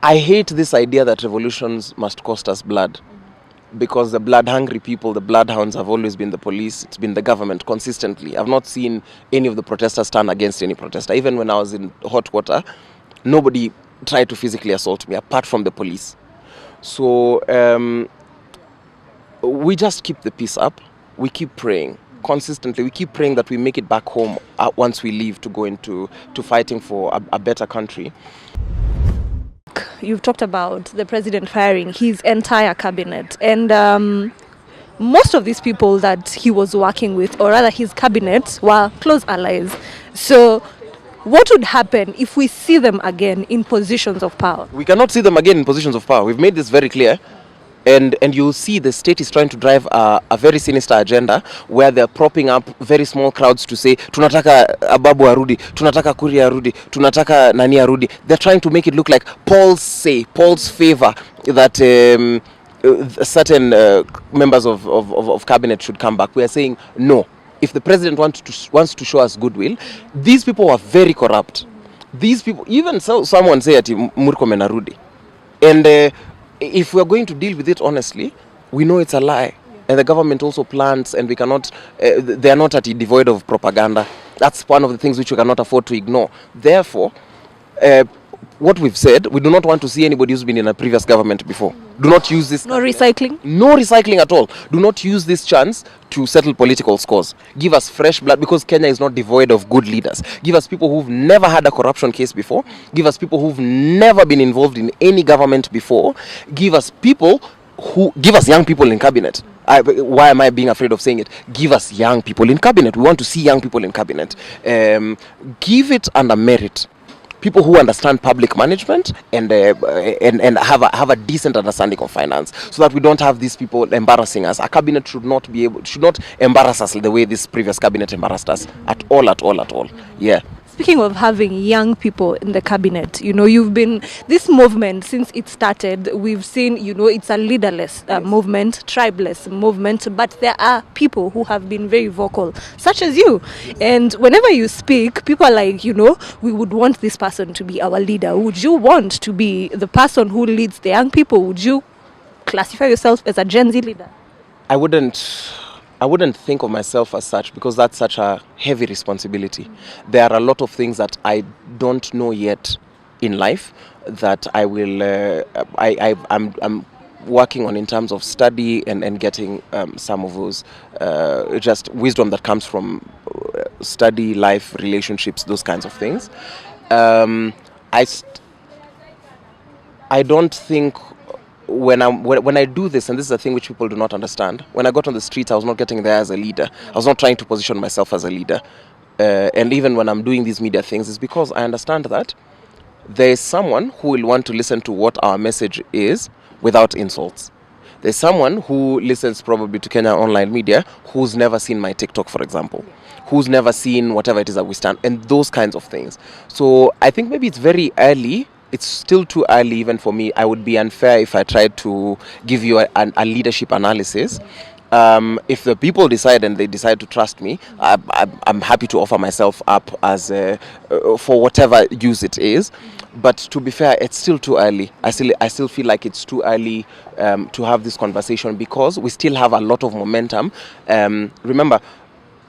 I hate this idea that revolutions must cost us blood, because the blood-hungry people, the bloodhounds, have always been the police. It's been the government consistently. I've not seen any of the protesters turn against any protester. Even when I was in hot water, nobody tried to physically assault me apart from the police. So we just keep the peace up. We keep praying consistently. We keep praying that we make it back home once we leave to go into fighting for a better country. You've talked about the president firing his entire cabinet, and most of these people that he was working with, or rather his cabinet, were close allies. So what would happen if we see them again in positions of power? We cannot see them again in positions of power. We've made this very clear. And you'll see the state is trying to drive a very sinister agenda where they're propping up very small crowds to say, tunataka Ababu arudi, tunataka Kuri arudi, tunataka Nani arudi. They're trying to make it look like Paul's favor that certain members of cabinet should come back. We are saying no. If the president wants to show us goodwill, these people are very corrupt. These people, even someone say ati Murkomen arudi. And if we are going to deal with it honestly, we know it's a lie. And the government also plans, and we cannot, they are not devoid of propaganda. That's one of the things which we cannot afford to ignore. Therefore, what we've said, we do not want to see anybody who's been in a previous government before. Do not use this. No recycling? No recycling at all. Do not use this chance to settle political scores. Give us fresh blood, because Kenya is not devoid of good leaders. Give us people who've never had a corruption case before. Give us people who've never been involved in any government before. Give us young people in cabinet. Why am I being afraid of saying it? Give us young people in cabinet. We want to see young people in cabinet. Give it under merit. People who understand public management and have a decent understanding of finance, so that we don't have these people embarrassing us. A cabinet should not embarrass us the way this previous cabinet embarrassed us at all. Yeah. Speaking of having young people in the cabinet, you've been, this movement, since it started, we've seen, it's a leaderless movement, tribeless movement, but there are people who have been very vocal, such as you. And whenever you speak, people are like, we would want this person to be our leader. Would you want to be the person who leads the young people? Would you classify yourself as a Gen Z leader? I wouldn't think of myself as such, because that's such a heavy responsibility. There are a lot of things that I don't know yet in life that I will I'm working on in terms of study and getting some of those just wisdom that comes from study, life, relationships, those kinds of things. I don't think when I do this, and this is a thing which people do not understand, when I got on the streets, I was not getting there as a leader. I was not trying to position myself as a leader. And even when I'm doing these media things, it's because I understand that there is someone who will want to listen to what our message is without insults. There's someone who listens probably to Kenya online media who's never seen my TikTok, for example, who's never seen whatever it is that we stand, and those kinds of things. So I think maybe it's very early. It's still too early even for me. I would be unfair if I tried to give you a leadership analysis. If the people decide and they decide to trust me, I'm happy to offer myself up as for whatever use it is. But to be fair, it's still too early. I still feel like it's too early to have this conversation, because we still have a lot of momentum. Remember,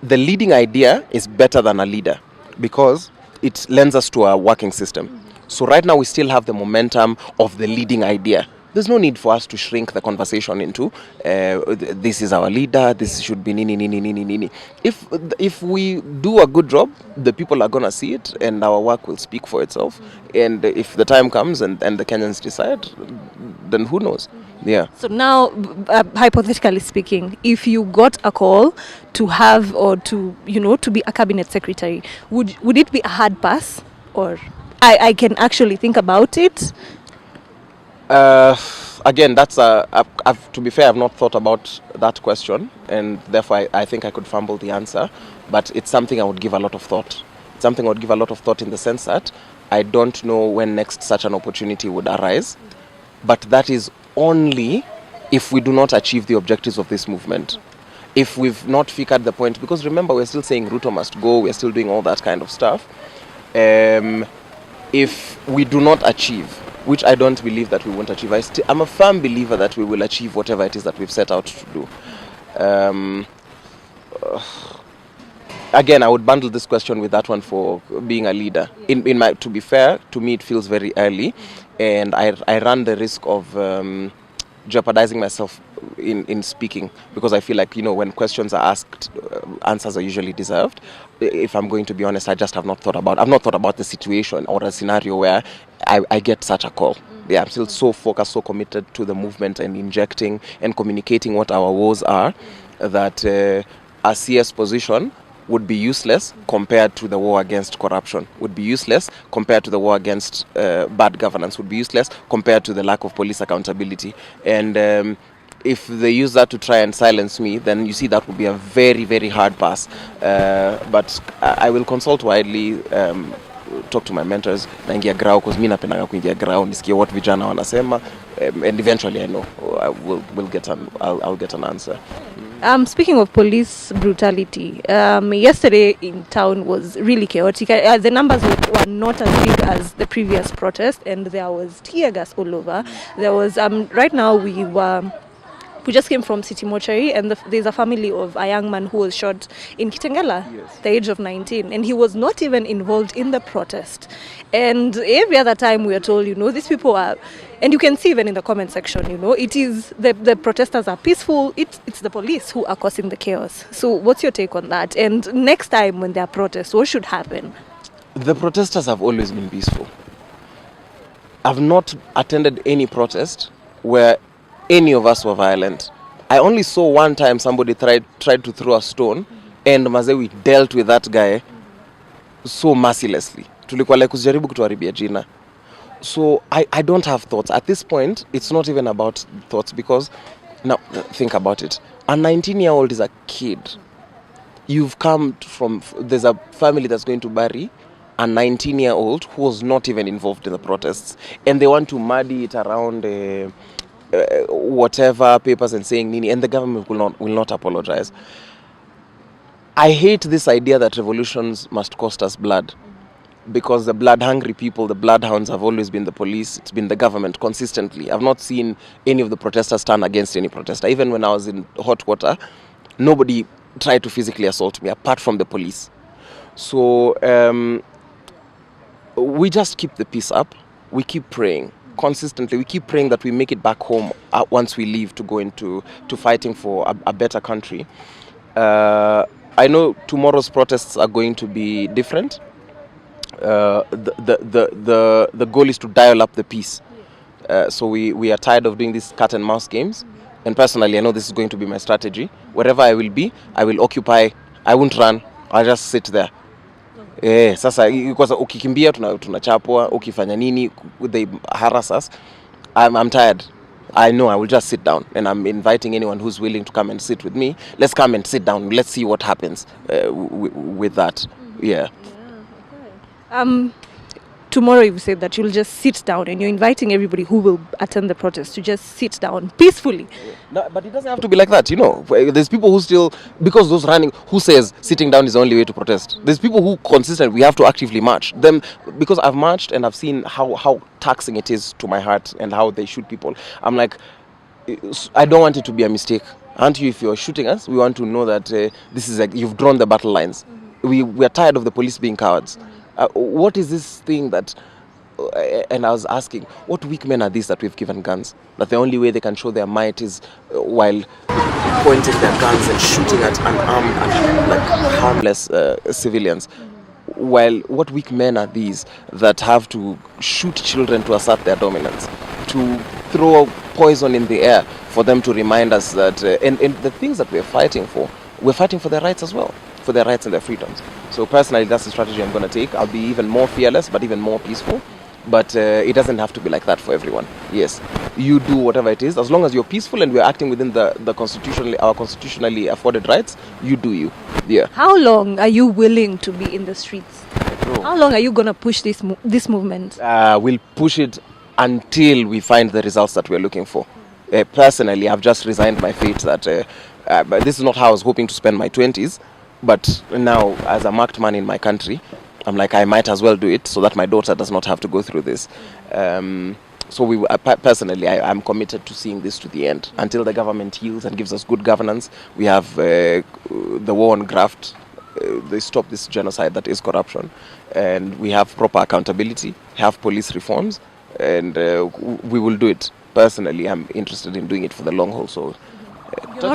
the leading idea is better than a leader, because it lends us to a working system. So right now we still have the momentum of the leading idea. There's no need for us to shrink the conversation into this is our leader, this should be nini. If we do a good job, the people are gonna see it, and our work will speak for itself. And if the time comes and the Kenyans decide, then who knows? Yeah. So now, hypothetically speaking, if you got a call to have, or to be a cabinet secretary, would it be a hard pass, or I can actually think about it? Again, that's to be fair, I've not thought about that question, and therefore I think I could fumble the answer. But it's something I would give a lot of thought. It's something I would give a lot of thought, in the sense that I don't know when next such an opportunity would arise. But that is only if we do not achieve the objectives of this movement. If we've not figured the point, because remember, we're still saying Ruto must go, we're still doing all that kind of stuff. If we do not achieve which I don't believe that we won't achieve. I'm a firm believer that we will achieve whatever it is that we've set out to do. Again, I would bundle this question with that one for being a leader. To be fair, to me it feels very early, and I run the risk of jeopardizing myself in speaking, because I feel like, when questions are asked, answers are usually deserved. If I'm going to be honest, I've not thought about the situation or a scenario where I get such a call. Yeah, I'm still so focused, so committed to the movement and injecting and communicating what our woes are, that a CS position would be useless compared to the war against corruption, would be useless compared to the war against bad governance, would be useless compared to the lack of police accountability. And if they use that to try and silence me, then you see that would be a very, very hard pass. But I will consult widely, talk to my mentors, naingia grao, because mi napendanga kuingia grao, nisikie what vijana wanasema, and eventually I know I'll get an answer. Speaking of police brutality, yesterday in town was really chaotic. The numbers were not as big as the previous protest, and there was tear gas all over. There was right now we just came from City Mortuary, and there's a family of a young man who was shot in Kitengela, Yes. the age of 19, and he was not even involved in the protest. And every other time we are told, these people are, and you can see even in the comment section, it is the protesters are peaceful. It's the police who are causing the chaos. So what's your take on that? And next time when there are protests, what should happen? The protesters have always been peaceful. I've not attended any protest where any of us were violent. I only saw one time somebody tried to throw a stone, and we dealt with that guy so mercilessly. Tulikuwa like kujaribu kutuharibia jina. So I don't have thoughts. At this point, it's not even about thoughts, because now think about it. A 19-year-old is a kid. You've come from, there's a family that's going to bury a 19-year-old who was not even involved in the protests, and they want to muddy it around whatever papers and saying nini, and the government will not apologize. I hate this idea that revolutions must cost us blood, because the blood-hungry people, the bloodhounds, have always been the police. It's been the government consistently. I've not seen any of the protesters turn against any protester. Even when I was in hot water, nobody tried to physically assault me apart from the police. So we just keep the peace up. We keep praying consistently. We keep praying that we make it back home once we leave to go into fighting for a better country. I know tomorrow's protests are going to be different. The goal is to dial up the peace. So we are tired of doing these cat and mouse games. And personally, I know this is going to be my strategy. Wherever I will be, I will occupy. I won't run. I'll just sit there. Sasa ukikimbia tunachapwa, ukifanya nini, they harass us. I'm tired. I know I will just sit down, and I'm inviting anyone who's willing to come and sit with me. Let's come and sit down. Let's see what happens with that. Yeah. Tomorrow you've said that you'll just sit down, and you're inviting everybody who will attend the protest to just sit down peacefully. No, but it doesn't have to be like that, There's people who still, because those running, who says sitting down is the only way to protest. There's people who consistently, we have to actively march. Them, because I've marched and I've seen how taxing it is to my heart and how they shoot people. I'm like, I don't want it to be a mistake. Aren't you? If you're shooting us, we want to know that this is you've drawn the battle lines. We are tired of the police being cowards. What is this thing that, and I was asking, what weak men are these that we've given guns? That the only way they can show their might is while pointing their guns and shooting at unarmed and harmless civilians. While what weak men are these that have to shoot children to assert their dominance, to throw poison in the air for them to remind us that, and the things that we're fighting for their rights as well, for their rights and their freedoms. So personally, that's the strategy I'm going to take. I'll be even more fearless, but even more peaceful. But it doesn't have to be like that for everyone. Yes, you do whatever it is, as long as you're peaceful and we're acting within our constitutionally afforded rights. You do you. Yeah. How long are you willing to be in the streets? How long are you going to push this movement? We'll push it until we find the results that we're looking for. Personally, I've just resigned my fate that but this is not how I was hoping to spend my 20s. But now, as a marked man in my country, I'm like, I might as well do it so that my daughter does not have to go through this. So personally, I'm committed to seeing this to the end until the government heals and gives us good governance. We have the war on graft. They stop this genocide that is corruption, and we have proper accountability, have police reforms, and we will do it. Personally, I'm interested in doing it for the long haul. So You're